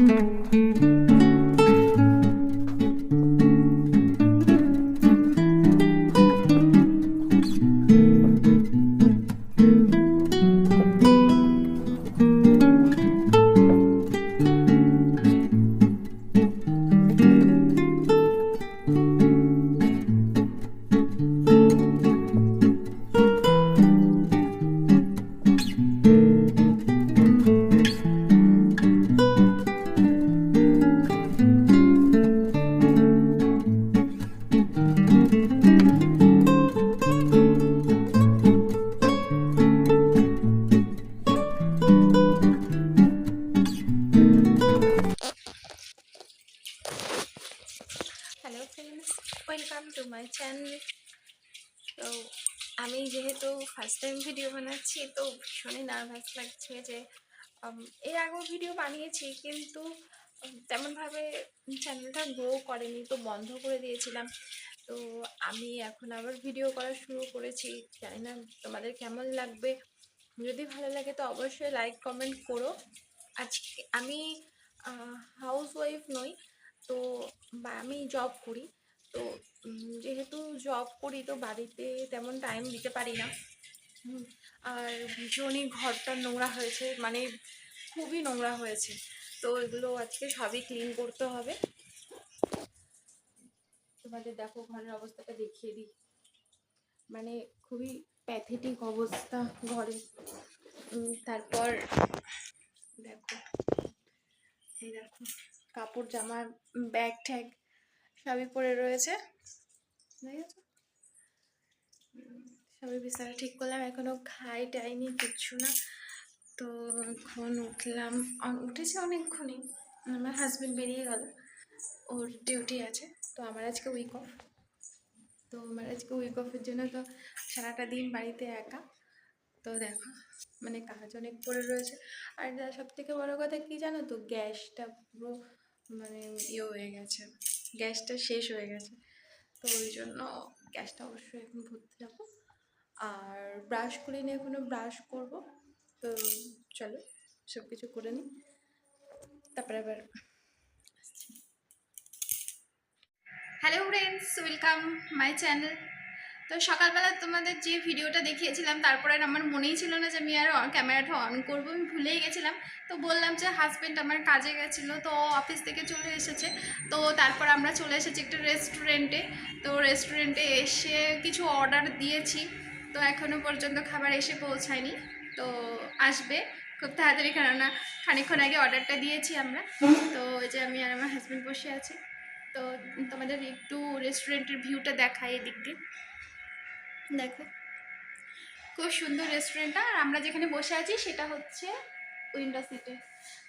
Hello friends, welcome to my channel. তো আমি যেহেতু ফার্স্ট টাইম ভিডিও বানাচ্ছি, তো ভীষণই নার্ভাস লাগছে যে এর আগেও ভিডিও বানিয়েছি, কিন্তু তেমনভাবে চ্যানেলটা গ্রো করেনি, তো বন্ধ করে দিয়েছিলাম। তো আমি এখন আবার ভিডিও করা শুরু করেছি। জানি না তোমাদের কেমন লাগবে। যদি ভালো লাগে তো অবশ্যই লাইক কমেন্ট করো। আজকে আমি হাউস ওয়াইফ নই, তো আমি জব করি। তো যেহেতু জব করি তো বাড়িতে তেমন টাইম দিতে পারি না। আর ভীষণই ঘরটা নোংরা হয়েছে, মানে খুবই নোংরা হয়েছে। তো এগুলো আজকে সবই ক্লিন করতে হবে। তোমাদের দেখো ঘরের অবস্থাটা দেখিয়ে দিই, মানে খুবই প্যাথেটিক অবস্থা ঘরে। তারপর দেখো, এই দেখো কাপড় জামা ব্যাগ ট্যাগ সবই পড়ে রয়েছে, দেখেছো? সবই বিছানা ঠিক করলাম, এখনো খাই টাইনি কিচ্ছু না। তো এখন উঠলাম, উঠেছি অনেকক্ষণই। আমার হাজবেন্ড বেরিয়ে গেল, ওর ডিউটি আছে। তো আমার আজকে উইক অফ। তো আমার আজকে উইক অফের জন্য তো সারাটা দিন বাড়িতে একা। তো দেখো, মানে কাজ অনেক পড়ে রয়েছে। আর সব থেকে বড়ো কথা কি জানো তো, গ্যাসটা পুরো মানে ইয়ে হয়ে গেছে, গ্যাসটা শেষ হয়ে গেছে। তো ওই জন্য গ্যাসটা অবশ্যই এখন ভরতে যাবো। আর ব্রাশ করিনি, এখনো ব্রাশ করব। তো চলো সব কিছু করে নিই, তারপরে আবার আসছি। Hello friends, welcome my channel. তো সকালবেলা তোমাদের যে ভিডিওটা দেখিয়েছিলাম, তারপরে আমার মনেই ছিল না যে আমি আর ক্যামেরাটা অন করবো, আমি ভুলেই গেছিলাম। তো বললাম যে হাজব্যান্ড আমার কাজে গেছিলো, তো অফিস থেকে চলে এসেছে। তো তারপর আমরা চলে এসেছি একটা রেস্টুরেন্টে। তো রেস্টুরেন্টে এসে কিছু অর্ডার দিয়েছি, তো এখনও পর্যন্ত খাবার এসে পৌঁছায়নি। তো আসবে খুব তাড়াতাড়ি, কেননা খানিকক্ষণ আগে অর্ডারটা দিয়েছি আমরা। তো ওই যে আমি আর আমার হাজব্যান্ড বসে আছি। তো তোমাদের একটু রেস্টুরেন্টের ভিউটা দেখাই, এদিক দিয়ে দেখো, খুব সুন্দর রেস্টুরেন্টটা। আর আমরা যেখানে বসে আছি সেটা হচ্ছে উইন্ডো সিটে,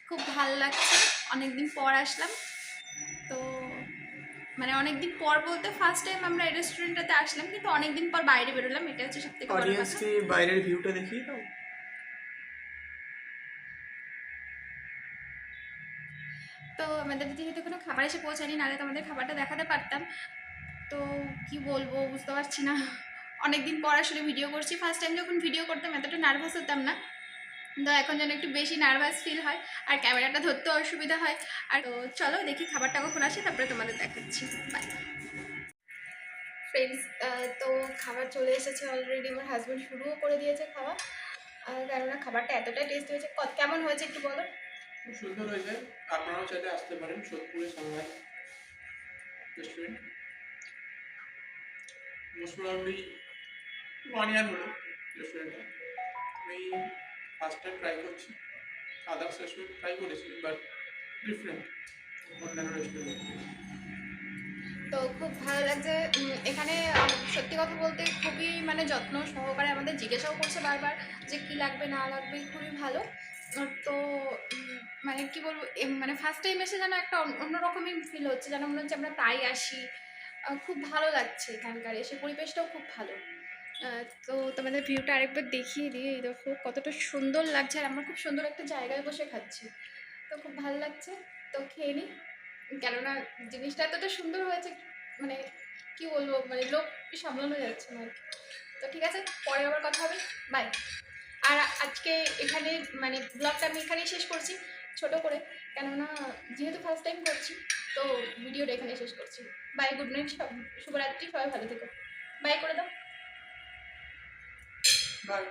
খুব ভালো লাগছে। অনেকদিন পর আসলাম, তো মানে অনেকদিন পর বলতে ফার্স্ট টাইম আমরা এই রেস্টুরেন্টটাতে আসলাম, কিন্তু অনেকদিন পর বাইরে বেরোলাম, এটা হচ্ছে সব থেকে বড় কথা। অডিয়েন্সকে বাইরের ভিউটা দেখিয়ে দাও। তো আমাদের যেহেতু কোনো খাবার এসে পৌঁছায়নি, নাহলে তো আমাদের খাবারটা দেখাতে পারতাম। তো কি বলবো বুঝতে পারছি না, অনেকদিন পর আসলে ভিডিও করছি। ফার্স্ট টাইম যখন ভিডিও করতাম এতটা নার্ভাস হতাম না, তো এখন যেন একটু বেশি নার্ভাস ফিল হয়, আর ক্যামেরাটা ধরতে অসুবিধা হয়। আর তো চলো দেখি খাবারটা কখন আসে, তারপরে তোমাদের দেখাচ্ছি। By friends. তো খাবার চলে এসেছে অলরেডি, আমার হাজব্যান্ড শুরুও করে দিয়েছে খাওয়া। কেননা খাবারটা এতটাই টেস্ট হয়েছে। কেমন হয়েছে একটু বলো। খুব সুন্দর হয়েছে, আপনারাও চাইলে আসতে পারেন সোদপুরে সানরাইজ রেস্টুরেন্ট। মোস্ট প্রবাবলি 1 ইয়ার হলো রেস্টুরেন্টটা। আমি ফার্স্ট টাইম ট্রাই করছি। আদার্স রেস্টুরেন্ট ট্রাই করেছি, বাট ডিফারেন্ট অন্যান্য রেস্টুরেন্ট। তো খুব ভালো লাগছে এখানে। সত্যি কথা বলতে খুবই মানে যত্ন সহকারে আমাদের জিজ্ঞাসাও করছে বারবার যে কী লাগবে না লাগবে, খুবই ভালো। তো মানে কি বলবো, মানে ফার্স্ট টাইম এসে যেন একটা অন্যরকমই ফিল হচ্ছে, যেন মনে হচ্ছে আমরা তাই আসি। খুব ভালো লাগছে এখানকার এসে, পরিবেশটাও খুব ভালো। তো তোমাদের ভিউটা আরেকবার দেখিয়ে দিই, এই দেখো কতটা সুন্দর লাগছে। আর আমরা খুব সুন্দর একটা জায়গায় বসে খাচ্ছি, তো খুব ভালো লাগছে। তো খেয়ে নিই, কেননা জিনিসটা এতটা সুন্দর হয়েছে, মানে কি বলবো, মানে লোক সামলানো যাচ্ছে না আর কি। তো ঠিক আছে, পরে আবার কথা হবে, বাই। আর আজকে এখানে মানে ব্লগটা আমি এখানেই শেষ করছি ছোট করে, কেননা যেহেতু ফার্স্ট টাইম করছি তো ভিডিওটা এখানে শেষ করছি। বাই, গুড নাইট, শুভরাত্রি, সবাই ভালো থেকো। বাই করে দাও। বাই।